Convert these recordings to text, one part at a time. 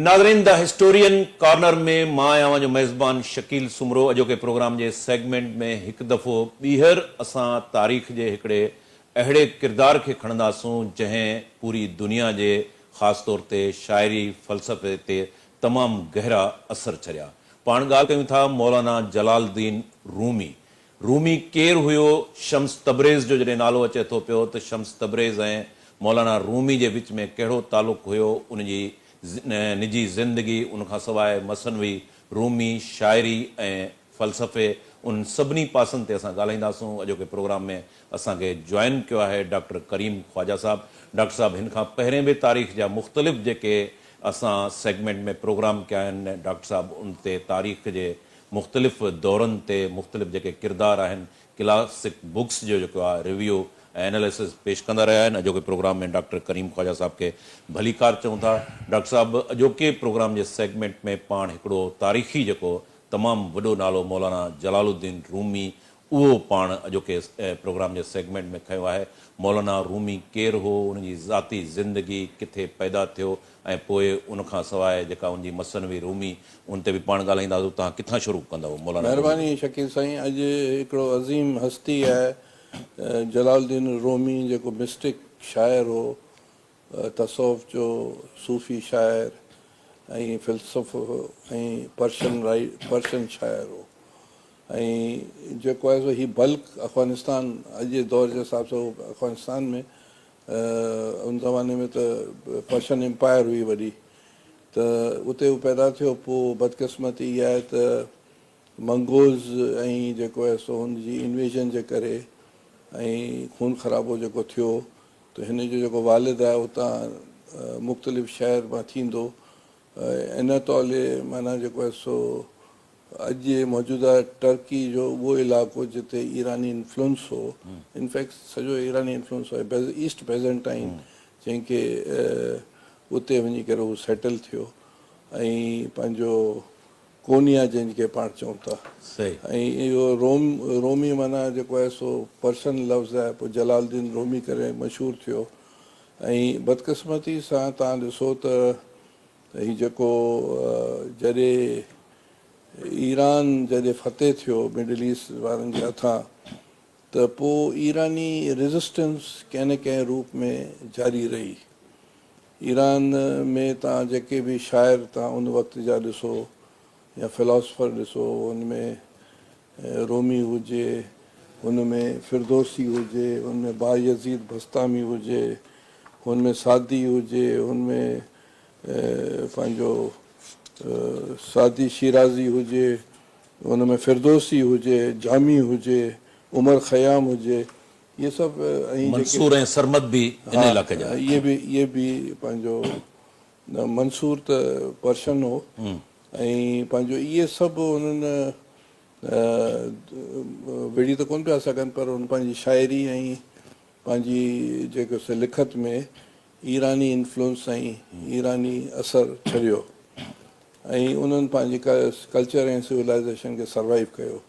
नाज़रीन the historian corner में मां आहियां जो मेज़बान शकील सुमरो। अॼोके प्रोग्राम जे सेगमेंट में हिकु दफ़ो ॿीहर असां तारीख़ जे हिकिड़े अहिड़े किरदार खे खणंदासूं जंहिं पूरी दुनिया जे ख़ासि तौर ते शाइरी फ़लसफ़े ते तमामु गहरा असर छॾिया। पाण ॻाल्हि कयूं था मौलाना जलालुद्दीन रूमी। रूमी केरु हुयो? शम्स तबरेज़ जो जॾहिं नालो अचे थो पियो त शम्स तबरेज़ ऐं मौलाना रूमी जे विच में कहिड़ो तालुक़ु हुयो, उनजी निजी ज़िंदगी, उनखां सवाइ मसनवी, रूमी, शाइरी ऐं फ़लसफ़े, उन सभिनी पासनि ते असां ॻाल्हाईंदासूं। अॼोके प्रोग्राम में असांखे जॉइन कयो आहे डॉक्टर करीम ख्वाजा साहब। डॉक्टर साहब हिन खां पहिरें बि तारीख़ जा मुख़्तलिफ़ जेके असां सेगमेंट में प्रोग्राम कया आहिनि, डॉक्टर साहब उन ते तारीख़ जे मुख़्तलिफ़ दौरनि ते मुख़्तलिफ़ जेके किरदार आहिनि, क्लासिक बुक्स जो जेको आहे रिव्यू ऐं एनालिसिस पेश कंदा रहिया आहिनि। अॼोके प्रोग्राम में डॉक्टर करीम ख्वाजा साहब खे भलीकार चऊं था। डॉक्टर साहब, अॼोके प्रोग्राम जे सेगमेंट में पाण हिकिड़ो तारीख़ी जेको तमामु वॾो नालो मौलाना जलालुद्दीन रूमी, उहो पाण अॼोके प्रोग्राम जे सेगमेंट में खयो आहे। मौलाना रूमी केरु हो, उनजी ज़ाती ज़िंदगी, किथे पैदा थियो, ऐं पोइ उनखां सवाइ जेका उनजी मसनवी रूमी, उन ते बि पाण ॻाल्हाईंदासीं। तव्हां किथां शुरू कंदव मौलाना? महिरबानी शकील साईं। अॼु हिकिड़ो अज़ीम हस्ती आहे जलालुद्दीन रूमी, जेको मिस्टिक शाइर हो, तसौफ़ जो सूफ़ी शाइर ऐं फ़िलसफ़ो ऐं पर्शियन शाइर हो। ऐं जेको आहे सो हीउ बल्क अफ़गानिस्तान, अॼु जे दौर जे हिसाब सां अफ़गानिस्तान में उन ज़माने में त पर्शियन एम्पायर हुई वॾी, त उते हू पैदा थियो। पोइ बदकिस्मती इहा आहे त मंगोल्स ऐं जेको आहे सो हुनजी इन्वेजन जे करे ऐं खून ख़राबो जेको थियो, त हिन जो जेको वालिद आहे उतां मुख़्तलिफ़ शहर मां थींदो। इन तौले माना जेको आहे सो अॼु जे मौजूदा टर्की जो उहो इलाइक़ो जिते ईरानी इन्फ्लुएंस हो, इनफैक्ट सॼो ईरानी इन्फ्लुएंस हो, ईस्ट बेज़ेंटाइन, जंहिंखे उते वञी करे हू सेटल थियो ऐं पंहिंजो कोनिया जंहिंखे पाण चऊं था। ऐं इहो रोमी माना जेको आहे सो पर्शियन लफ़्ज़ आहे, पोइ जलालुद्दीन रूमी करे मशहूरु थियो। ऐं बदकिस्मती सां तव्हां ॾिसो त हीउ जेको जॾहिं ईरान फ़तेह थियो मिडल ईस्ट वारनि जे हथां, त पोइ ईरानी रेज़िस्टेंस कंहिं न कंहिं रूप में जारी रही। ईरान में तव्हां जेके बि शाइर तव्हां उन वक़्त जा ॾिसो या फ़िलासफ़र ॾिसो, हुनमें रूमी हुजे, हुनमें फिरदौसी हुजे, हुनमें बायज़ीद बस्तामी हुजे, हुनमें सादी हुजे, हुनमें पंहिंजो सादी शिराज़ी हुजे, हुनमें फिरदौसी हुजे, जामी हुजे, उमर ख़याम हुजे, इहे सभु ऐं मंसूर ऐं सरमद बि इन इलाइक़े जा। इहे बि पंहिंजो मंसूर त पर्शियन हो ऐं पंहिंजो इहे सभु हुननि विढ़ी त कोन पिया सघनि, पर हुन पंहिंजी शाइरी ऐं पंहिंजी जेको से लिखत में ईरानी इन्फ्लुएंस ऐं ईरानी असरु छॾियो ऐं उन्हनि पंहिंजी कल्चर ऐं सिविलाइज़ेशन खे सर्वाइव कयो।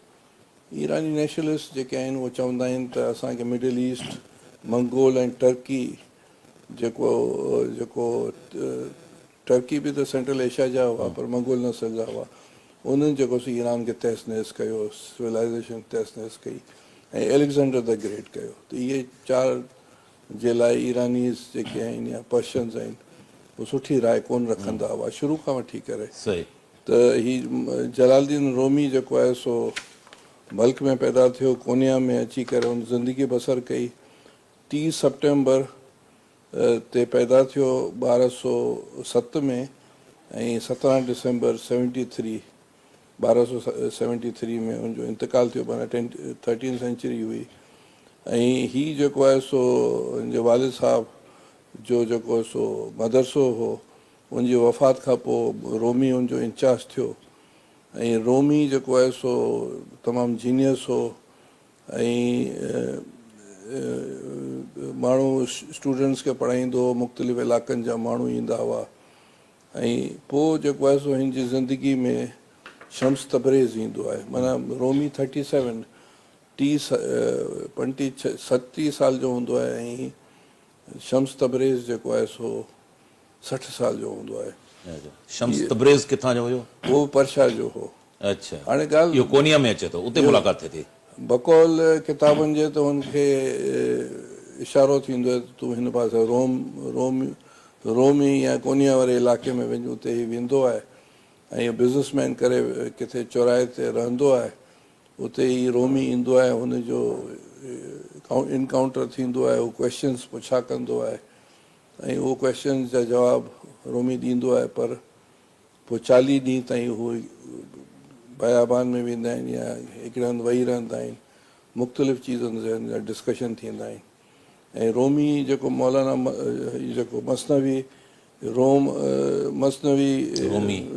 ईरानी नेशनलिस्ट जेके आहिनि उहे चवंदा आहिनि त असांखे मिडल ईस्ट, मंगोल ऐं टर्की, जेको टर्की बि त सेंट्रल एशिया जा हुआ, पर मंगोल नस्ल जा हुआ, उन्हनि जेको सो ईरान खे तहस नहस कयो, सिविलाइज़ेशन तहस नहस कई ऐं एलेक्जेंडर द ग्रेट कयो। त इहे चारि जे लाइ ईरानीज़ जेके आहिनि या पर्शियन्स आहिनि, उहे सुठी राय कोन रखंदा हुआ शुरू खां वठी करे। त हीउ जलालुद्दीन रूमी जेको आहे सो बल्क में पैदा थियो, कोनिया में अची करे हुन ज़िंदगी बसर कई। 30 सेप्टेम्बर ते पैदा थियो 1207 में ऐं 17 डिसेंबर 1273 में हुनजो इंतकाल थियो, माना 13th सेंचुरी हुई। ऐं हीउ जेको आहे सो हुनजे वालिद साहब जो जेको सो मदरसो हो, हुनजी वफ़ात खां पोइ रोमी हुनजो इंचार्ज थियो। ऐं रोमी जेको आहे सो तमामु जीनियस हो ऐं माण्हू स्टूडेंट्स खे पढ़ाईंदो हो, मुख़्तलिफ़ इलाइक़नि जा माण्हू ईंदा हुआ। ऐं पोइ जेको आहे सो हिन जी ज़िंदगी में शम्स तबरेज़ ईंदो आहे। माना रोमी 37 साल जो हूंदो आहे ऐं शम्स तबरेज़ जेको आहे सो 60 साल जो हूंदो आहे। शम्स तबरेज़ किथां जो हुयो? वो पर्शा जो हो। अच्छा, हाणे ॻाल्हि इहो कोनिया में अचे थो, उते मुलाक़ात थिए थी। बकौल किताबनि जे त हुनखे इशारो थींदो आहे त तूं हिन पासे रोमी या कोनिया वारे इलाइक़े में वञ, उते ही वेंदो आहे ऐं इहो बिज़नेसमैन करे किथे चौराहे ते रहंदो आहे, उते ई रोमी ईंदो आहे, हुनजो इनकाउंटर थींदो आहे, उहो क्वेश्चन्स पुछा कंदो आहे ऐं उहो क्वेश्चन्स जा जवाब रोमी ॾींदो आहे। पर पोइ 40 ॾींहं ताईं उहे बयाबान में वेंदा आहिनि या हिकिड़े हंधि वेही रहंदा आहिनि, मुख़्तलिफ़ चीज़नि जा डिस्कशन थींदा आहिनि। ऐं रोमी जेको मौलाना जेको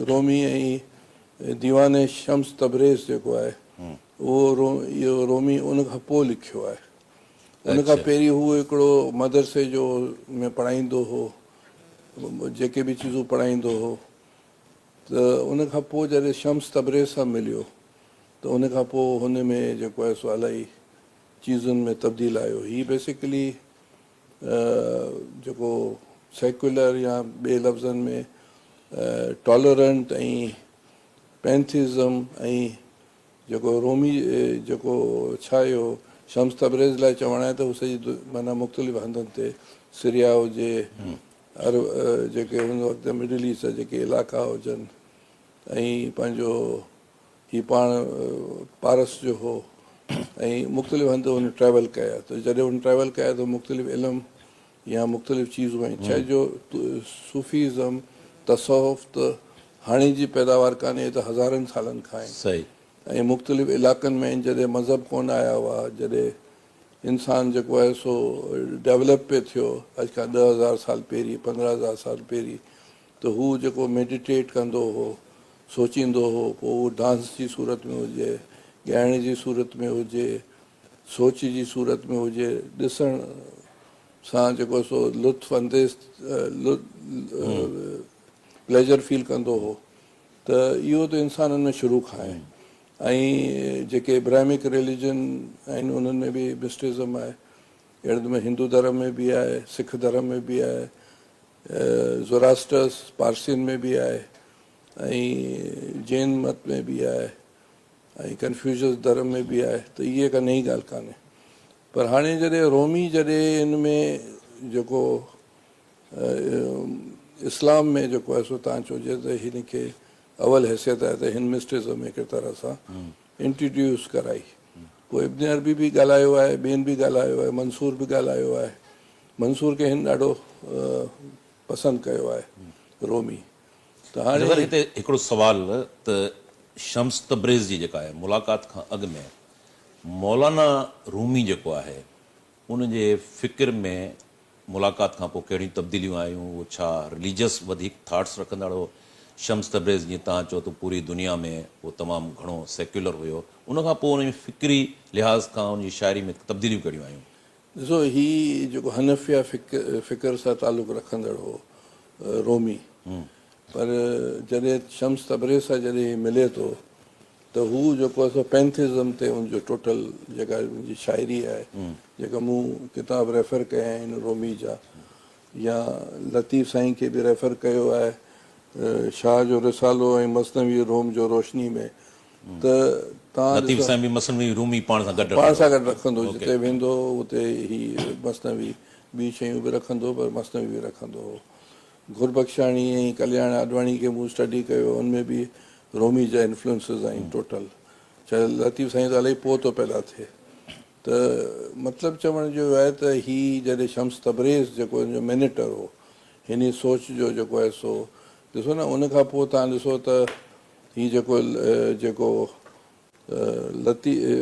रोमी ऐं दीवाने शम्स तबरेज़ जेको आहे उहो इहो रोमी उन खां पोइ लिखियो आहे। उन खां पहिरीं हू हिकिड़ो मदरसे जो में पढ़ाईंदो हो, जेके बि चीज़ूं पढ़ाईंदो हो, त उन खां पोइ जॾहिं शम्स तबरेज़ सां मिलियो त उन खां पोइ हुन में जेको आहे सो इलाही चीज़ुनि में तब्दील आयो। हीअ बेसिकली जेको सेक्युलर या ॿिए लफ़्ज़नि में टॉलरेंट ऐं पैंथिज़म ऐं जेको रोमी जेको छा इहो शम्स तबरेज़ लाइ चवणु आहे त हू सॼी माना मुख़्तलिफ़ हंधनि ते सीरिया हुजे, जेके हुन वक़्तु मिडिल ईस्ट जा जेके इलाइक़ा हुजनि ऐं पंहिंजो हीउ पाण पारस जो हो ऐं मुख़्तलिफ़ हंधि हुन ट्रैवल कया। त जॾहिं हुन ट्रैवल कया त मुख़्तलिफ़ इल्म या मुख़्तलिफ़ चीज़ूं आहिनि। छा जो सूफ़ीज़म तसौफ़ त हाणे जी पैदावार कान्हे, त हज़ारनि सालनि खां आहिनि। सही। ऐं मुख़्तलिफ़ इलाइक़नि में जॾहिं मज़हब कोन आया हुआ, जॾहिं इंसानु जेको आहे सो डेवलप पियो थियो, अॼु खां 10,000 साल पहिरीं 15,000 साल पहिरीं, त हू जेको मेडिटेट कंदो हो, सोचींदो हो, पोइ उहो डांस जी सूरत में हुजे, ॻाइण जी सूरत में हुजे, सोच जी सूरत में हुजे, ॾिसण सां जेको सो लुत्फ़ अंदेज़ प्लेजर फील कंदो हो। त इहो त इंसाननि में शुरू खां आहे। ऐं जेके इब्राहिमिक रिलीजन आहिनि उन्हनि में बि मिस्टिज़म आहे, अहिड़े नमूने हिंदू धर्म में बि आहे, सिख धर्म में बि आहे, ज़ोरास्टर्स पारसियुनि में बि आहे ऐं जैन मत में बि आहे ऐं कन्फ्यूशियस धर्म में बि आहे। त इहे का नई ॻाल्हि कान्हे। पर हाणे जॾहिं रोमी जॾहिं हिन में जेको इस्लाम में जेको आहे सो तव्हां चइजे त हिन खे अवल हैसियत आहे त हिन मिस्टिज़म हिकु तरह सां इंट्रोड्यूस कराई। पोइ इब्न अरबी बि ॻाल्हायो आहे, ॿियनि बि ॻाल्हायो आहे, मंसूर बि ॻाल्हायो आहे। मंसूर खे हिन ॾाढो पसंदि कयो आहे रोमी। त हाणे हिते हिकिड़ो सुवाल त शम्स तबरेज़ जी जेका आहे मुलाक़ात खां अॻु में मौलाना रूमी जेको आहे उनजे फ़िक्र में मुलाक़ात खां पोइ कहिड़ियूं तब्दीलियूं आयूं, उहो छा रिलीजियस वधीक थाट्स रखंदड़ शम्स तबरेज़ जीअं तव्हां चओ त पूरी दुनिया में उहो तमामु घणो सेक्युलर हुयो, उनखां पोइ उनजी फ़िक्री लिहाज़ खां उनजी शाइरी में तब्दीलियूं कहिड़ियूं आयूं? ॾिसो, हीउ जेको हनफिया फ़िक्र सां तालुक़ु रखंदड़ हो रोमी, पर जॾहिं शम्स तबरेज़ सां जॾहिं मिले थो त हू जेको आहे सो पैंथिज़म ते हुनजो टोटल जेका मुंहिंजी शाइरी आहे, जेका मूं किताब रेफर कया आहिनि रोमी जा, या लतीफ़ साईं खे बि रेफर कयो आहे शाह जो रिसालो ऐं मसनवी रोम जो रोशनी में। त लतीफ़ साईं बि मसनवी रूमी पाण सां गॾु रखंदो, जिते वेंदो उते ही मसनवी ॿी शयूं बि रखंदो, पर मसनवी बि रखंदो हो। गुरबख्शाणी ऐं कल्याण आडवाणी खे मूं स्टडी कयो, उनमें बि रोमी जा इन्फ्लुएंसिस आहिनि टोटल। चाहे लतीफ़ साईं त इलाही पोइ थो पैदा थिए। त मतिलबु चवण जो आहे त हीअ जॾहिं शम्स तबरेज़ जेको हिनजो मैनेटर हो, हिन सोच जो जेको आहे सो ॾिसो न, उन खां पोइ तव्हां ॾिसो त हीअ जेको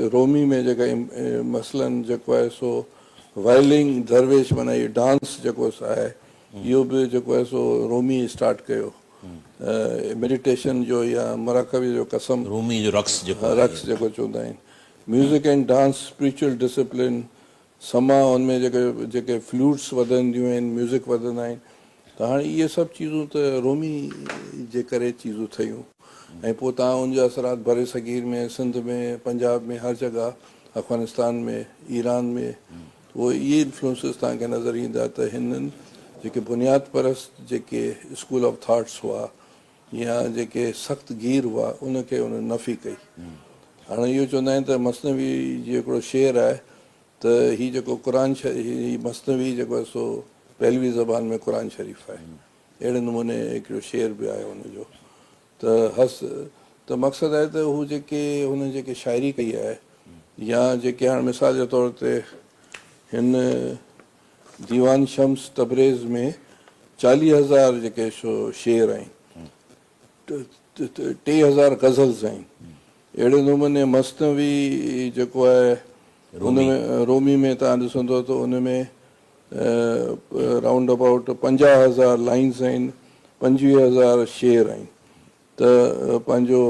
रोमी में जेका मसलन जेको आहे सो वायलिंग दरवेश माना इहो डांस जेको आहे, इहो बि जेको आहे सो रोमी स्टार्ट कयो। मेडिटेशन जो या मुराक़बे जो कसम, रूमी जो रक्स जेको चवंदा आहिनि, music and dance spiritual discipline, समा हुनमें जेके फ्लूट्स वधंदियूं आहिनि, म्यूज़िक वधंदा आहिनि। त हाणे इहे सभु चीज़ूं त रोमी जे करे चीज़ूं ठहियूं। ऐं पोइ तव्हां उनजा असरात बर सगीर में, सिंध में, पंजाब में, हर जॻह, अफ़गानिस्तान में, ईरान में, उहे इहे इन्फ्लुएंसिस तव्हांखे नज़र ईंदा त हिननि जेके बुनियाद परस्त जेके स्कूल ऑफ थॉट्स हुआ या जेके सख़्तु गीर हुआ उनखे उन नफ़ी कई। हाणे इहो चवंदा आहिनि त मसनवी जी हिकिड़ो शेर आहे त हीउ जेको क़ुरान हीउ मसनवी जेको आहे सो पहलवी ज़बान में क़ुरान शरीफ़ आहे। अहिड़े नमूने हिकिड़ो शेर बि आहे हुनजो। त त मक़सदु आहे त हू जेके हुन जेके शाइरी कई आहे या जेके हाणे मिसाल जे तौर ते हिन दीवान शम्स तबरेज़ में 40,000 जेके शेर आहिनि, 3,000 गज़ल्स आहिनि। अहिड़े नमूने मसनवी जेको आहे उनमें रोमी में तव्हां ॾिसंदो त उनमें राउंड अबाउट 50,000 लाइन्स आहिनि, 25,000 शेर आहिनि। त पंहिंजो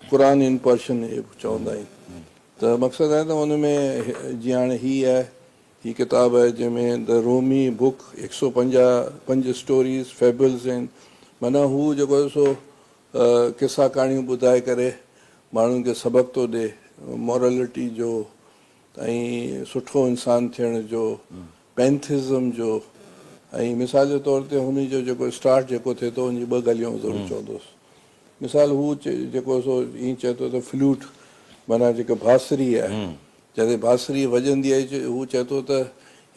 क़ुरान इन पर्शन चवंदा आहिनि। त मक़सदु आहे त हुनमें जीअं हाणे हीअ आहे, हीअ किताबु आहे जंहिंमें the Rumi book 155 stories fables आहिनि। माना हू जेको आहे सो किसा कहाणियूं ॿुधाए करे माण्हुनि खे सबक़ु थो ॾिए मॉरलिटी जो ऐं सुठो इंसानु थियण जो, पैंथिज़म जो। ऐं मिसाल जे तौर ते हुनजो जेको स्टार्ट जेको थिए थो उनजी 2 ॻाल्हियूं ज़रूरु चवंदुसि। मिसाल हू जेको सो ईअं चए थो त फ्लूट माना जेका बांसुरी आहे, जॾहिं बांसुरी वॼंदी आहे हू चए थो त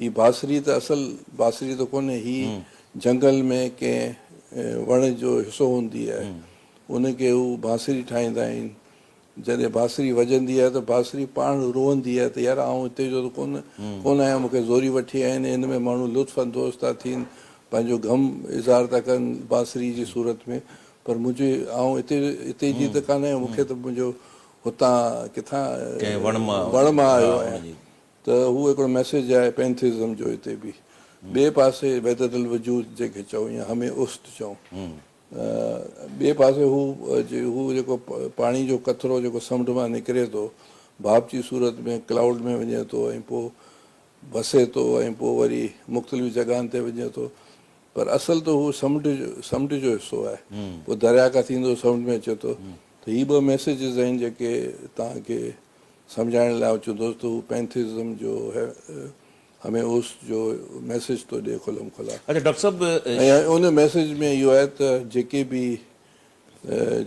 हीअ बांसुरी त असुलु बांसुरी त कोन्हे, हीअ जंगल में कंहिं वण जो हिसो हूंदी आहे, उनखे हू बांसुरी ठाहींदा आहिनि। जॾहिं बांसुरी वॼंदी आहे त बांसुरी पाण रोअंदी आहे त यार आउं हिते जो त कोन आहियां, मूंखे ज़ोरी वठी आया आहिनि। हिन में माण्हू लुत्फ़ अंदोज़ था थियनि, पंहिंजो गम इज़हार था कनि बांसुरी जी सूरत में। पर मुंहिंजे आउं हिते जी त कान आहियां, मूंखे त मुंहिंजो हुतां किथां वण मां आयो आहियां। त हू हिकिड़ो मैसेज आहे पैंथिज़म जो हिते बि। ॿिए पासे वहदतुल वजूद जेके चऊं या हमें उस्त चऊं, ॿिए पासे हू जेको पाणी जो कतिरो जेको समुंड मां निकिरे थो भाप जी सूरत में क्लाउड में वञे थो ऐं पोइ वसे थो ऐं पोइ वरी मुख़्तलिफ़ जॻहनि ते वञे थो। पर असुलु त हू समुंड जो हिसो आहे। पोइ दरिया खां थींदो समुंड में अचे थो। त हीअ 2 मैसेजिस आहिनि जेके तव्हांखे सम्झाइण लाइ चवंदुसि त हू पैंथिज़म जो हमें उस जो मैसेज थो ॾिए खुलम खुला। अच्छा डॉक्टर साहब, ऐं उन मैसेज में इहो आहे त जेके बि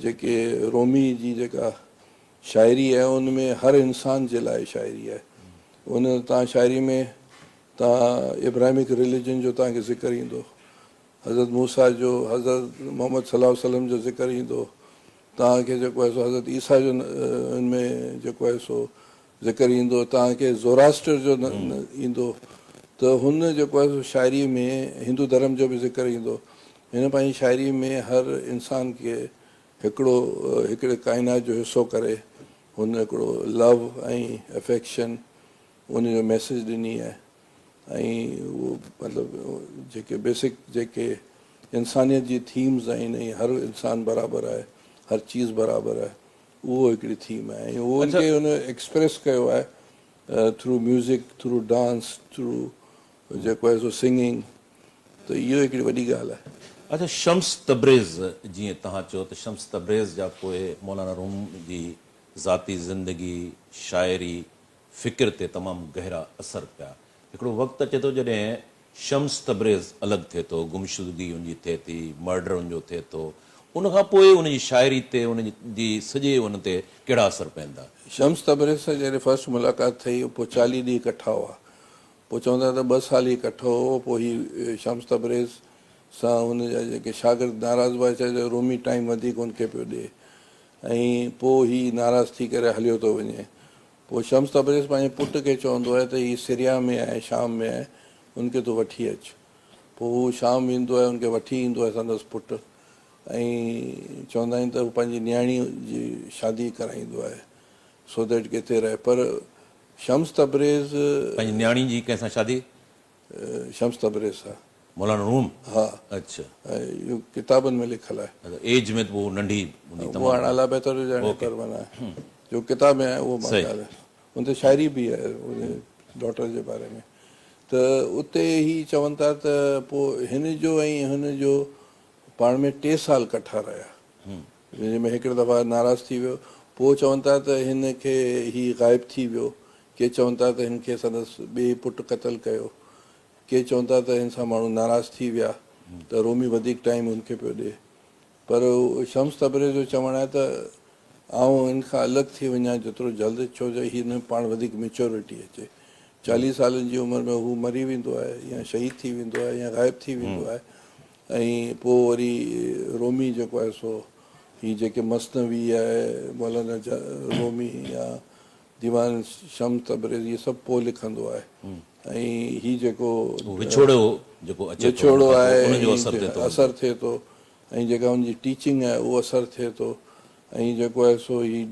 जेके रोमी जी जेका शाइरी आहे उनमें हर इंसान जे लाइ शाइरी आहे। उन तव्हां शाइरी में तव्हां इब्राहिमिक रिलीजन जो तव्हांखे ज़िक्र ईंदो, हज़रत मूसा जो, हज़रत मोहम्मद सल्लल्लाहु अलैहि वसल्लम जो ज़िक्र ईंदो, तव्हांखे जेको आहे सो हज़रत ईसा जो उनमें जेको आहे सो ज़िक्र ईंदो, तव्हांखे ज़ोरास्टर जो ईंदो। त हुन जेको आहे सो शाइरी में हिंदू धर्म जो बि ज़िक्र ईंदो। हिन पंहिंजी शाइरी में हर इंसान खे हिकिड़े काइनात जो हिसो करे हुन हिकिड़ो लव ऐं अफेक्शन उनजो मैसेज ॾिनी आहे। ऐं उहो मतिलबु जेके बेसिक जेके इंसानियत जी थीम्स आहिनि ऐं हर इंसानु बराबरि आहे, हर चीज़ बराबरि आहे, उहो हिकिड़ी थीम आहे। ऐं उहो उनखे हुन एक्सप्रेस कयो आहे through music, through dance, through जेको आहे सो सिंगिंग। त इहो हिकिड़ी वॾी ॻाल्हि आहे। अच्छा शम्स तबरेज़, जीअं तव्हां चयो त शम्स तबरेज़ जा पोइ मौलाना रूम जी ज़ाती ज़िंदगी, शाइरी, फ़िक्र ते तमामु गहरा असर पिया। हिकिड़ो वक़्तु अचे थो जॾहिं शम्स तबरेज़ अलॻि थिए थो, गुमशुदगी उनजी थिए थी, मर्डर उनजो थिए थो, उनखां पोइ उनजी शाइरी ते उनजी सॼे उन ते कहिड़ा असर पवंदा? शम्स तबरेज़ सां जॾहिं फस्ट मुलाक़ात थिए पोइ 40 ॾींहं इकठा हुआ। पोइ चवंदा त 2 साल ई इकठो हो। पोइ हीउ शम्स तबरेज़ सां हुनजा जेके शागिर्द नाराज़ हुआ, चए रोमी टाइम वधीक हुनखे पियो ॾिए ऐं पोइ हीउ नाराज़ थी करे हलियो थो वञे। पोइ शम्स तबरेज़ पंहिंजे पुट खे चवंदो आहे त हीउ सीरिया में आहे, शाम में आहे, उनखे तूं वठी अचु। पोइ हू शाम ईंदो आहे, उनखे वठी ईंदो आहे संदसि पुटु ऐं चवंदा आहिनि त हू पंहिंजी न्याणी जी शादी कराईंदो आहे सो दैट किथे रहे। पर शम्स तबरेज़ पंहिंजी न्याणी जी कंहिंसां शादी? शम्स तबरेज़ सां। मौलाना रूम? हा। अच्छा। इहो किताबनि में लिखियलु आहे। एज में त वो नंढी हूंदी उहो हाणे अला बहितर ॼाणे, पर माना जो किताब में आहे उहो मां ॻाल्हि आहे। हुन ते शाइरी बि आहे उन डॉटर जे बारे में। त उते ई चवनि था त पोइ हिन जो ऐं हुन जो पाण में 3 साल इकठा रहिया, जंहिंमें हिकिड़े दफ़ा नाराज़ थी वियो। पोइ चवनि था त हिन खे हीउ ग़ाइबु थी वियो। के चवनि था त हिन खे संदसि ॿिए पुटु क़तलु कयो, के चवनि था त हिन सां माण्हू नाराज़ थी विया त रोमी वधीक टाइम हुनखे पियो ॾिए, पर शम्स तबरे जो चवणु आहे त आउं हिन खां अलॻि थी वञा जेतिरो जल्द, छो जो हिन पाण वधीक मेच्योरिटी अचे। 40 सालनि जी उमिरि में हू मरी वेंदो आहे या शहीद थी वेंदो आहे या ग़ाइबु थी वेंदो आहे। ऐं पोइ वरी रोमी जेको आहे सो हीअ जेके मसनवी आहे, मौलाना रोमी या दीवान शम्स तबरेज़, इहे सभु पोइ लिखंदो आहे। ऐं हीअ जेको विछोड़ो जेको अचे थो, विछोड़ो आहे, उन जो असरु थिए थो, ऐं जेका हुनजी टीचिंग आहे उहो असरु थिए थो। ऐं जेको आहे सो ही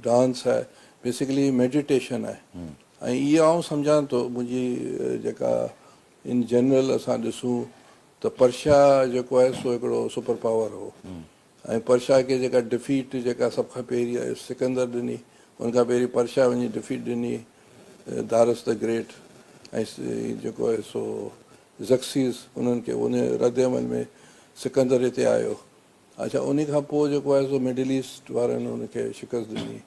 डांस आहे, बेसिकली मेडिटेशन आहे। ऐं इहा आउं सम्झां थो, मुंहिंजी जेका इन जनरल असां ॾिसूं त पर्शिया जेको आहे सो हिकिड़ो सुपर पावर हो, ऐं पर्शिया खे जेका डिफीट जेका सभ खां पहिरीं सिकंदर ॾिनी, हुनखां पहिरीं पर्शिया वञी डिफीट ॾिनी दारस द ग्रेट, ऐं जेको आहे सो ज़क्सीस उन्हनि खे उन रद अमल में सिकंदर हिते आयो। अच्छा, उन खां पोइ जेको आहे सो मिडल ईस्ट वारनि हुनखे शिकस्त ॾिनी।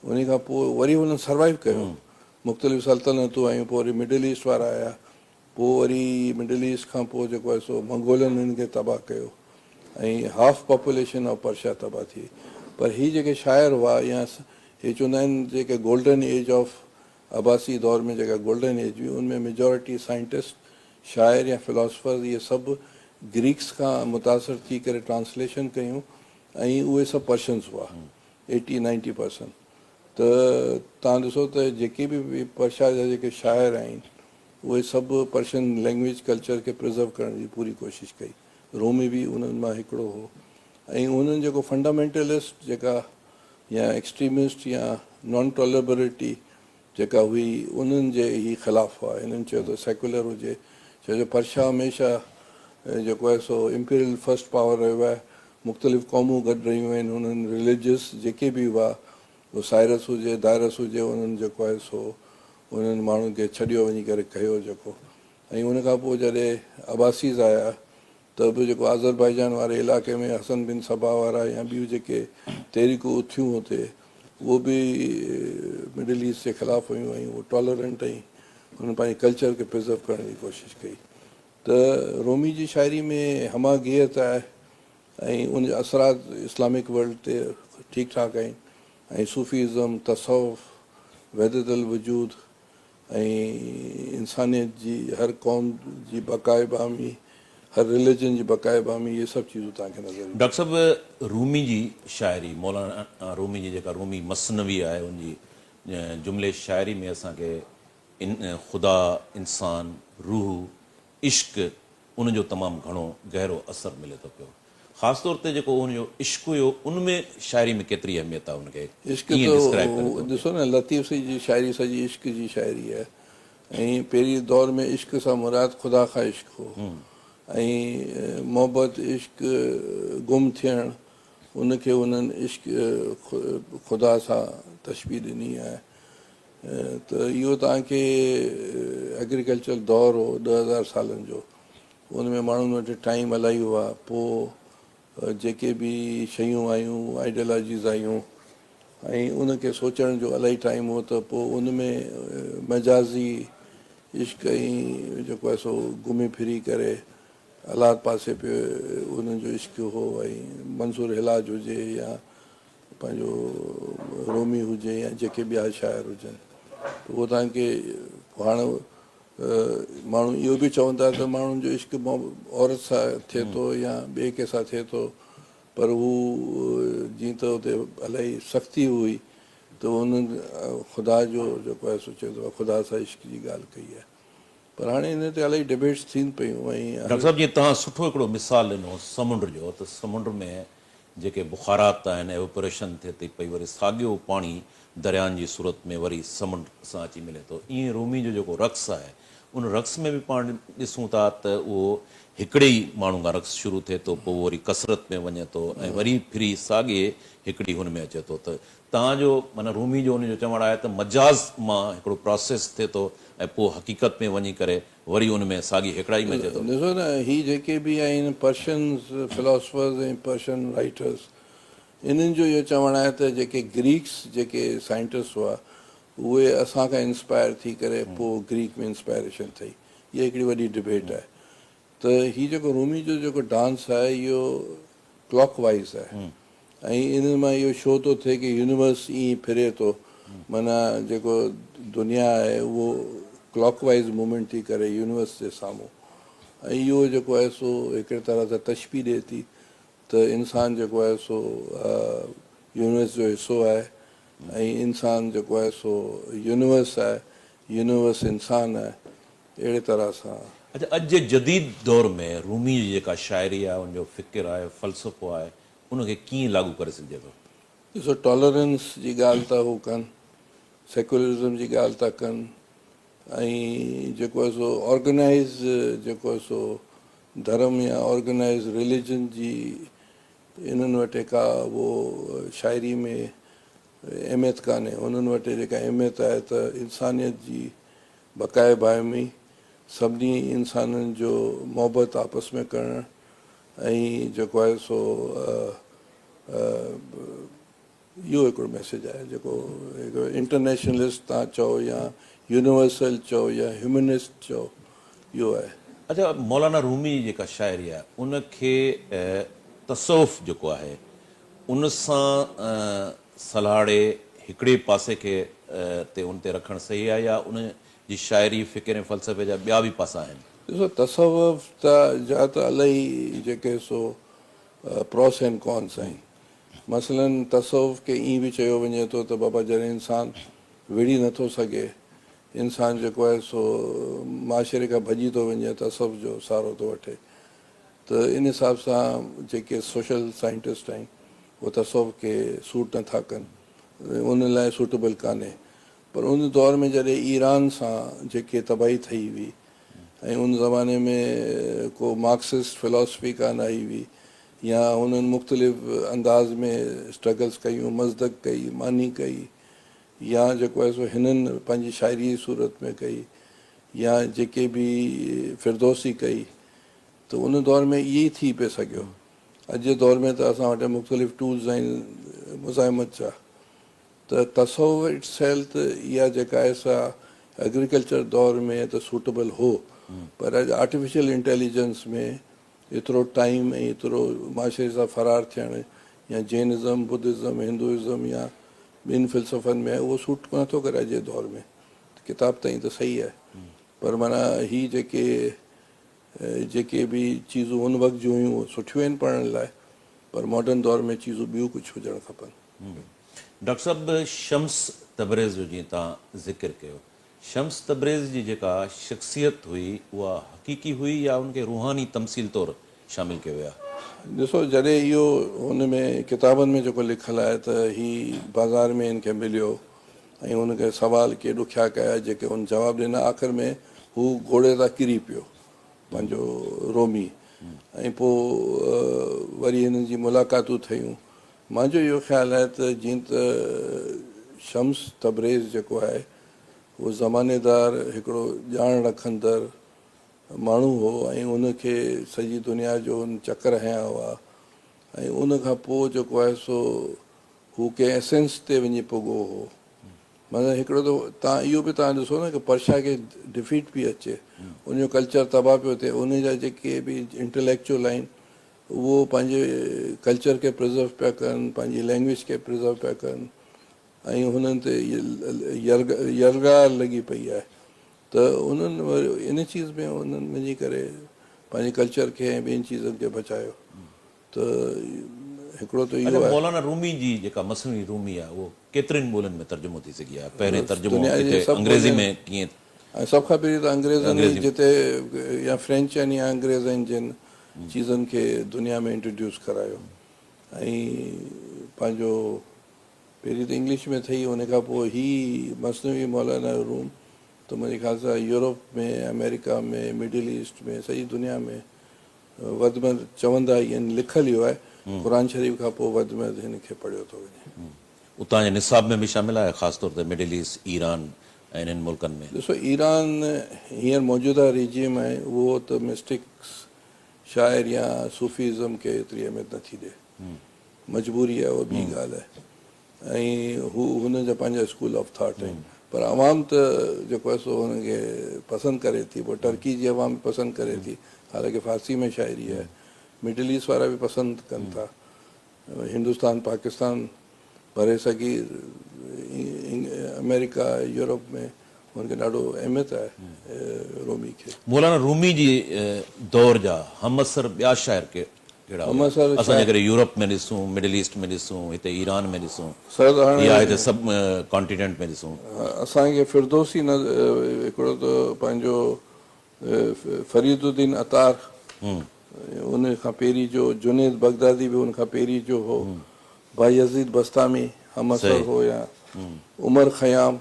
उन खां पोइ वरी हुननि सर्वाइव कयो, मुख़्तलिफ़ सल्तनतूं आयूं, पोइ वरी मिडल ईस्ट वारा आया, पोइ वरी मिडल ईस्ट खां पोइ जेको आहे सो मंगोलनि हिन खे तबाह कयो, ऐं हाफ पॉपुलेशन ऑफ पर्शिया तबाह थी। पर हीअ जेके शाइर हुआ, या हे चवंदा आहिनि जेके गोल्डन एज ऑफ अब्बासी दौर में जेका गोल्डन एज हुई, उनमें मेजॉरिटी साइंटिस्ट, शाइर या फिलोसफर इहे सभु ग्रीक्स खां मुतासिर थी करे ट्रांसलेशन कयूं, ऐं उहे सभु पर्शियन्स हुआ 80-90%। त तव्हां ॾिसो त जेके बि पर्शिया जा जेके शाइर आहिनि उहे सभु पर्शियन लैंग्वेज कल्चर खे प्रिज़र्व करण जी पूरी कोशिशि कई। रोमी बि उन्हनि मां हिकिड़ो हो। ऐं उन्हनि जेको फंडामेंटलिस्ट जेका या एक्सट्रीमिस्ट या नॉन टॉलरेबिलिटी जेका हुई, उन्हनि जे ई ख़िलाफ़ु हुआ। हिननि चयो त सेकुलर हुजे, छो जो पर्शिया हमेशह जेको आहे सो इम्पीरियल फर्स्ट पावर रहियो आहे, मुख़्तलिफ़ क़ौमूं गॾु रहियूं आहिनि। हुननि रिलीजियस जेके बि हुआ, उहो साइरस हुजे, दायरस हुजे, उन्हनि जेको आहे सो उन्हनि माण्हुनि खे छॾियो वञी करे कयो जेको। ऐं उन खां पोइ जॾहिं अब्बासीज़ आया त बि जेको आज़रबाईजान वारे इलाइक़े में हसन बिन सबा वारा या ॿियूं जेके तहरीकूं उथियूं हुते, उहो बि मिडल ईस्ट जे ख़िलाफ़ु हुयूं, ऐं उहो टॉलरेंट, ऐं हुननि पंहिंजे कल्चर खे प्रिज़र्व करण जी कोशिशि कई। त रोमी जी शाइरी में हमागियत आहे, ऐं उन जा असरात इस्लामिक वर्ल्ड ते ठीकु ठाकु आहिनि। ऐं सूफ़ीज़म, तसव्वुफ़, वहदतुल वजूद, ऐं इंसानियत जी हर क़ौम जी बक़ाए बामी, हर रिलीजन जी बक़ाए बामी, इहे सभु चीज़ूं तव्हांखे नज़र ईंदियूं। डॉक्टर साहब, रूमी जी शाइरी, मौलाना रूमी जी जेका रूमी मसनवी आहे, उनजी जुमिले शाइरी में असांखे ख़ुदा, इंसान, रूह, इश्क, उनजो तमामु घणो गहरो असरु मिले थो पियो। ख़ासि तौर ते जेको उनजो इश्क हुयो, उनमें शाइरी में केतिरी अहमियत आहे, उनखे इश्क त ॾिसो न, लतीफ़ जी शाइरी सॼी इश्क जी शाइरी आहे। ऐं पहिरीं दौर में इश्क सां मुराद ख़ुदा खां इश्क हो, ऐं मोहबत, इश्क, गुम थियणु, उनखे उन्हनि इश्क ख़ुदा सां तशबीह ॾिनी आहे। त इहो तव्हांखे एग्रीकल्चर दौर हो 10,000 सालनि जो, उन में माण्हुनि वटि टाइम इलाही हुआ। पोइ जेके बि शयूं आयूं, आइडियोलॉजीज़ आयूं, ऐं उनखे सोचण जो इलाही टाइम हो, त पोइ उन में मजाज़ी इश्क ऐं जेको आहे सो घुमी फिरी करे अलाह पासे पियो उन्हनि जो इश्क हो। ऐं मंसूर हिलाज हुजे या पंहिंजो रोमी हुजे या जेके ॿिया शाइर हुजनि, त उहो तव्हांखे हाणे माण्हू इहो बि चवनि था त माण्हुनि जो इश्क औरत सां थिए थो या ॿिए कंहिंसां थिए थो, पर हू जीअं त हुते इलाही सख़्ती हुई, त उन्हनि ख़ुदा जो जेको आहे सो चए थो ख़ुदा सां इश्क जी ॻाल्हि कई आहे। पर हाणे हिन ते इलाही डिबेट्स थियनि पियूं। ऐं डॉक्टर साहब, जीअं तव्हां सुठो हिकिड़ो मिसाल ॾिनो समुंड जो, त समुंड में जेके बुखारात आहिनि, एवोपरेशन थिए थी पई, वरी साॻियो पाणी दरियानि जी सूरत में वरी समुंड सां अची मिले थो। ईअं रूमी जो जेको रक़्स आहे, उन रक़्स में बि पाण ॾिसूं था त उहो हिकिड़े ई माण्हू खां रक़्स शुरू थिए थो, पोइ वरी कसरत में वञे थो, ऐं वरी फिरी साॻिए हिकिड़ी हुन में अचे थो। त तव्हांजो माना रूमी जो उनजो चवणु आहे त मजाज़ मां हिकिड़ो प्रोसेस थिए थो, ऐं पोइ हक़ीक़त में वञी करे वरी उन में साॻी हिकिड़ाई में अचे थो। ॾिसो न, हीअ जेके बि आहिनि पर्शियन्स फिलोसफर्स ऐं पर्शियन राइटर्स, इन्हनि जो इहो चवणु आहे त जेके ग्रीक्स जेके साइंटिस्ट हुआ, उहे असांखां इंस्पायर थी करे पोइ ग्रीक में इंस्पायरेशन थी। इहा हिकिड़ी वॾी डिबेट आहे। त हीउ जेको रूमी जो जेको डांस आहे इहो क्लॉक वाइज़ आहे ऐं इन मां इहो शो थो थिए की यूनिवर्स ईअं फिरे थो, माना जेको दुनिया आहे उहो क्लॉक वाइज़ मूवमेंट थी करे यूनिवर्स जे साम्हूं, ऐं इहो जेको आहे सो हिकिड़े तरह सां तशबी ॾिए थी त इंसान जेको आहे सो यूनिवर्स जो हिसो आहे ऐं इंसान जेको आहे सो यूनिवर्स आहे, यूनिवर्स इंसान आहे, अहिड़े तरह सां। अच्छा, अॼु जे जदीद दौर में रूमी जी जेका शाइरी आहे, उनजो फ़िकिर आहे, फ़लसफ़ो आहे, उनखे कीअं लागू करे सघिजे थो? ॾिसो, टॉलरेंस जी ॻाल्हि था हू कनि, सेक्युलरिज़म जी ॻाल्हि था कनि, ऐं जेको आहे सो ऑर्गेनाइज़ जेको आहे सो धर्म या ऑर्गेनाइज़ रिलीजन जी इन्हनि वटि का उहो शाइरी में अहमियत कान्हे। उन्हनि वटि जेका अहमियत आहे त इंसानियत जी बक़ाए बाइमी, सभिनी इंसाननि जो मोहबत आपस में करणु, ऐं जेको आहे सो इहो हिकिड़ो मैसेज आहे जेको हिकिड़ो इंटरनेशनलिस्ट तव्हां चओ या यूनिवर्सल चओ या ह्यूमनिस्ट चओ, इहो आहे। अच्छा, मौलाना रूमी जी जेका शाइरी आहे उनखे तसौफ़ जेको आहे उन सां सलाड़े हिकिड़े पासे खे ते उन ते रखणु सही आहे, या उन जी शाइरी फ़िकिर ऐं फ़लसफ़े जा ॿिया बि पासा आहिनि? ॾिसो, तसवुफ़ जा त इलाही जेके सो प्रॉस एंड कॉन्स आहिनि। मसलन तसवुफ़ खे ईअं बि चयो वञे थो त बाबा जॾहिं इंसानु विड़ी नथो सघे, इंसानु जेको आहे सो माशरे खां भॼी थो वञे, तसवुफ़ जो सहारो थो वठे, त इन हिसाब सां जेके सोशल साइंटिस्ट आहिनि उहे तसवुफ़ खे सूट नथा कनि, उन लाइ सूटेबल कान्हे। पर उन दौर में जॾहिं ईरान सां जेके तबाही थी हुई ऐं उन ज़माने में को मार्क्सिस्ट फिलॉसफी कान आई हुई, या उन्हनि मुख़्तलिफ़ अंदाज़ में स्ट्रगल्स कयूं, मज़दक कई, मानी कई, या जेको आहे सो हिननि पंहिंजी शाइरी जी सूरत में कई, या जेके बि फिरदौसी कई, त उन दौर में इहे ई थी पिए सघियो। अॼु जे दौर में त असां वटि मुख़्तलिफ़ टूल्स आहिनि मुज़ाहिमत जा। त तसव्वुफ़ इट्सेल्फ इहा जेका आहे सा एग्रीकल्चर दौर में त सूटेबल हो, पर अॼु आर्टिफिशियल इंटेलिजेंस में एतिरो टाइम ऐं एतिरो माशरे सां फ़रार थियणु, या जैनिज़म, बुद्धिज़म, हिंदुइज़म या ॿिनि फ़िलसफ़नि में उहो सूट नथो करे अॼु जे दौर में। किताब ताईं त सही आहे, पर माना हीअ जेके बि चीज़ूं उन वक़्तु जूं हुयूं सुठियूं आहिनि पढ़ण लाइ, पर मॉडर्न दौर में चीज़ूं ॿियूं कुझु हुजणु खपनि। डॉक्टर साहब, शम्स तबरेज़ जो जीअं तव्हां ज़िक्र कयो, शम्स तबरेज़ जी जेका शख़्सियत हुई उहा हक़ीक़ी हुई या उनखे रूहानी तमसील तौरु शामिलु कयो विया? ॾिसो, जॾहिं इहो हुन में किताबनि में जेको लिखियलु आहे त हीउ बाज़ार में हिन खे मिलियो ऐं हुनखे सवाल के ॾुखिया कया जेके हुन जवाबु ॾिना, आख़िर में हू घोड़े तां किरी पियो पंहिंजो रोमी, ऐं पोइ वरी हिननि जी मुलाक़ातूं थियूं। मुंहिंजो इहो ख़्यालु आहे त जीअं त शम्स तबरेज़ जेको आहे उहो ज़मानेदार हिकिड़ो ॼाण रखंदड़ माण्हू हो, ऐं उनखे सॼी दुनिया जो उन चकर हयां हुआ, ऐं उन खां पोइ जेको आहे सो हू कंहिं एसेंस ते वञी पुॻो हो। माना हिकिड़ो त तव्हां इहो बि तव्हां ॾिसो न कि पर्शिया खे डिफीट पई अचे, उनजो कल्चर तबाह पियो थिए, उन जा जेके बि इंटेलेक्चुअल आहिनि उहो पंहिंजे कल्चर खे प्रिज़र्व पिया कनि, पंहिंजी लैंग्वेज खे प्रिज़र्व पिया कनि, ऐं हुननि ते यरगार लॻी पई आहे। त उन्हनि वरी इन चीज़ में उन्हनि वञी करे पंहिंजे कल्चर खे ऐं ॿियनि चीज़नि खे बचायो। त हिकिड़ो त इहो आहे। मौलाना रूमी जी जेका मसनवी रूमी आहे उहो केतिरनि ॿोलियुनि में तर्जुमो थी सघी आहे? पहिरें तर्जुमो दुनिया जे हिते सभु अंग्रेज़ी ॿोलियुनि में कीअं? ऐं सभ खां पहिरीं त अंग्रेज़नि जिते या फ्रेंच आहिनि या अंग्रेज़ आहिनि जिन चीज़नि खे दुनिया में इंट्रोड्यूस करायो, ऐं पंहिंजो पहिरीं त इंग्लिश में थी, उन खां पोइ ही मसनवी मौलाना रूम त मुंहिंजे ख़्याल सां यूरोप में, अमेरिका में, मिडिल ईस्ट में, सॼी दुनिया में वधि में चवंदा आहिनि लिखियलु इहो आहे, क़ुर शरीफ़ खां पोइ वधि में वधि हिन खे पढ़ियो थो वञे। उतां जे निसाब में बि शामिलु आहे, ख़ासि तौर ते मिडिल ईस्ट, ईरान ऐं इन्हनि मुल्कनि में? ॾिसो, ईरान हींअर मौजूदा रिजीम आहे उहो त मिस्टिक्स शाइर या सूफ़ीज़म खे एतिरी अहमियत नथी ॾिए, मजबूरी आहे, उहा ॿी ॻाल्हि आहे। ऐं हू हुन जा पंहिंजा स्कूल ऑफ थॉट आहिनि, पर आवाम त जेको आहे सो हुनखे पसंदि करे थी, पोइ टर्की जी आवाम बि पसंदि करे थी, हालांकि फारसी में शाइरी आहे, मिडल ईस्ट वारा बि पसंदि कनि था, हिंदुस्तान पाकिस्तान भरे सघी, अमेरिका यूरोप में हुनखे ॾाढो अहमियत आहे रूमी खे। मौलाना रूमी जी दौर जा हम असर ॿिया शाइर कहिड़ा हम असर असां जेकॾहिं यूरोप में ॾिसूं, मिडल ईस्ट में ॾिसूं, हिते ईरान में ॾिसूं सर हाणे या हिते सभु कॉन्टिनेंट में ॾिसूं? असांखे फिरदौसी न हिकिड़ो त पंहिंजो फरीदुद्दीन अतार उन खां पहिरीं जो, जुनेद बगदादी बि उन खां पहिरीं जो हो, भाई यज़ीद बस्तामी हम असर हो, या उमर ख़याम,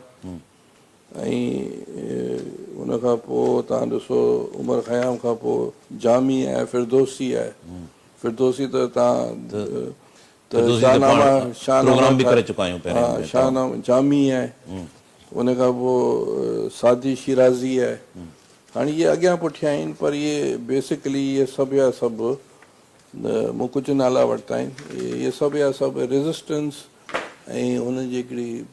ऐं उन खां पोइ तव्हां ॾिसो उमर ख़याम खां पोइ जामी आहे, फिरदौसी आहे। फिरदौसी त तव्हां प्रोग्राम बि करे चुका आहियूं पहिरियों। शाहनामा जामी आहे, उन खां पोइ सादी शिराज़ी आहे। हाणे इहे अॻियां पुठियां आहिनि, पर इहे बेसिकली इहे सभु या सभु मूं कुझु नाला वरिता आहिनि, इहे सभु या सभु रेज़िस्टेंस ऐं हुनजी हिकिड़ी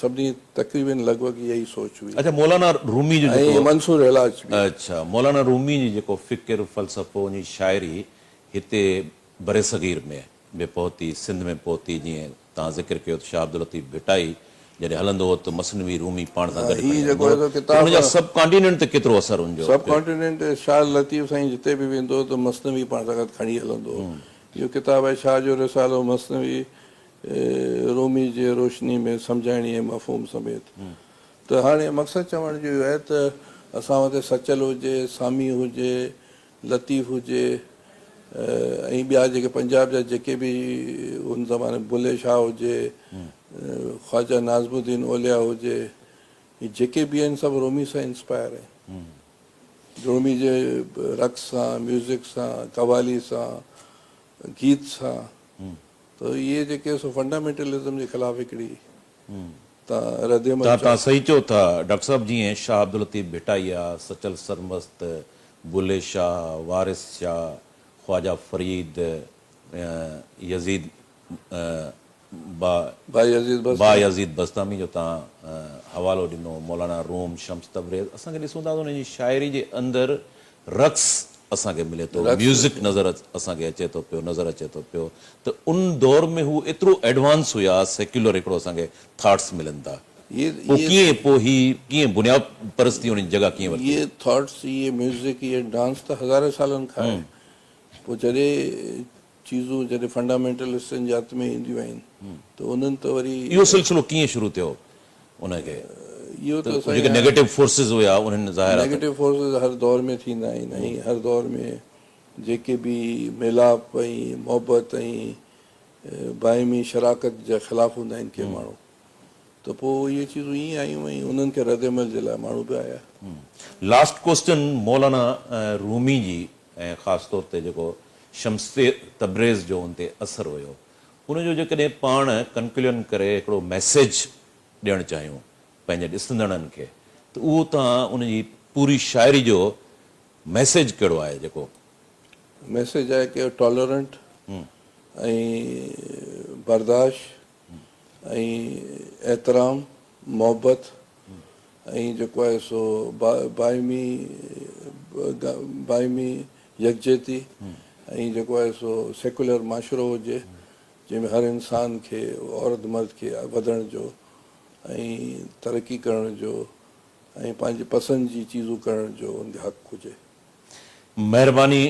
सभिनी तक़रीबन लॻभॻि इहा ई सोच हुई। अच्छा, मौलाना रूमी जो ऐं मंसूर इलाज बि। अच्छा, मौलाना रूमी जी जेको फ़िक्र फ़लसफ़ो उन जी शाइरी हिते बरे सग़ीर में बि पहुती, सिंध में पहुती, जीअं तव्हां ज़िक्र कयो त शाह अब्दुल लतीफ़ भिटाई जॾहिं हलंदो हो त मसनवी रूमी पाण सां गॾु, उनजा सब कॉन्टिनेंट ते केतिरो असरु हुनजो? सब कॉन्टिनेंट शाह लतीफ़ साईं जिते बि वेंदो त मसनवी पाण सां गॾु खणी हलंदो हो। इहो किताबु आहे शाह जो रिसालो मसनवी रूमी जे रोशनी में सम्झाइणी ऐं मफ़हूम समेत। त हाणे मक़सदु चवण जो इहो आहे त असां वटि सचल हुजे, सामी हुजे, लतीफ़ हुजे, ऐं ॿिया जेके पंजाब जा जेके बि उन ज़माने बुले शाह हुजे, ख़्वाजा नाज़मुद्दीन ओलिया हुजे, जेके बि आहिनि सभु रूमी सां इंस्पायर आहिनि। रूमी जे रक़्स सां, म्यूज़िक सां, कवाली सां, गीत सां, त इहे जेके सो फंडामेंटलिज़म जे ख़िलाफ़ हिकिड़ी तव्हां सही चओ था डॉक्टर साहब। जीअं शाह अब्दुल लतीफ़ भिटाई आहे, सचल सरमस्त, बुले शाह, वारिस शाह, ख्वाजा फरीद, यज़ीद बा यज़ीद बस्तामी जो तव्हां हवालो ॾिनो, मौलाना रूम, शम्स तबरेज़, असांखे ॾिसूं था त उन जी शाइरी जे अंदरि रक़्स असांखे मिले थो, म्यूज़िक नज़र असांखे अचे थो पियो, नज़र अचे थो पियो, त उन दौर में हू एतिरो एडवांस हुया, सेक्युलर हिकिड़ो असांखे थॉट्स मिलनि था। कीअं बुनियाद परस्ती उन जी जॻह कीअं वरिती? इहे थॉट्स, इहे म्यूज़िक, इहे डांस त हज़ारे सालनि खां आहे। पोइ जॾहिं चीज़ूं जॾहिं फंडामेंटलिस्टनि जे हथ में ईंदियूं आहिनि त उन्हनि त वरी इहो सिलसिलो कीअं शुरू थियो उनखे? इहो त जेके नेगेटिव फोर्सिस हुया उन्हनि ज़ाहिर नेगेटिव फोर्सिस हर दौर में थींदा आहिनि, ऐं हर दौर में जेके बि मिलाप ऐं मोहबत ऐं बाइमी शराकत जा ख़िलाफ़ हूंदा आहिनि के माण्हू, त पोइ इहे चीज़ूं ईअं आयूं ऐं उन्हनि खे रदमल जे लाइ माण्हू बि आया। लास्ट क्वेश्चन मौलाना रूमी जी ऐं ख़ासि तौर ते जेको शम्स तबरेज़ जो उन ते असरु हुयो, उनजो जेकॾहिं पाण कंक्लूजन करे हिकिड़ो मैसेज ॾियणु चाहियूं पंहिंजे ॾिसंदड़नि खे, त उहो तव्हां उनजी पूरी शाइरी जो मैसेज कहिड़ो आहे? जेको मैसेज आहे कि टॉलरेंट ऐं बर्दाश्त ऐं एतिराम, मोहबत ऐं जेको आहे सो बाइमी यकजहती, ऐं जेको आहे सो सेकुलर माशरो हुजे जंहिंमें हर इंसान खे, औरत मर्द खे वधण जो ऐं तरक़ी करण जो ऐं पंहिंजी पसंदि जी चीज़ूं करण जो उनखे हक़ु हुजे। महिरबानी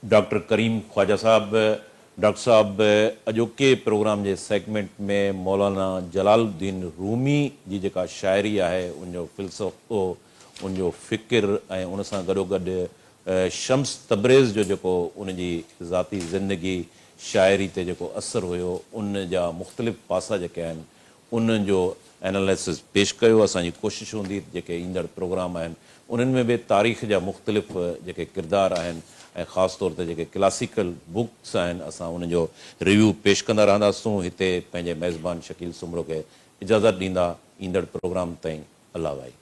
डॉक्टर करीम ख्वाजा साहब। डॉक्टर साहब अॼोके प्रोग्राम जे सेगमेंट में मौलाना जलालुद्दीन रूमी जी जेका शाइरी आहे, उनजो फ़िलसफ़ो, उनजो फ़िक्र ऐं उन सां गॾोगॾु शम्स तबरेज़ जो जेको उनजी ज़ाती ज़िंदगी शाइरी ते जेको असरु हुयो, उन जा मुख़्तलिफ़ पासा जेके आहिनि उनजो एनालिसिस पेश कयो। असांजी कोशिशि हूंदी जेके ईंदड़ प्रोग्राम आहिनि उन्हनि में बि तारीख़ जा मुख़्तलिफ़ जेके किरदार आहिनि ऐं ख़ासि तौर ते जेके क्लासिकल बुक्स आहिनि, असां उनजो रिव्यू पेश कंदा रहंदासूं। हिते पंहिंजे मेज़बान शकील सुमरो खे इजाज़त ॾींदा ईंदड़ प्रोग्राम ताईं अल्लाह भाई।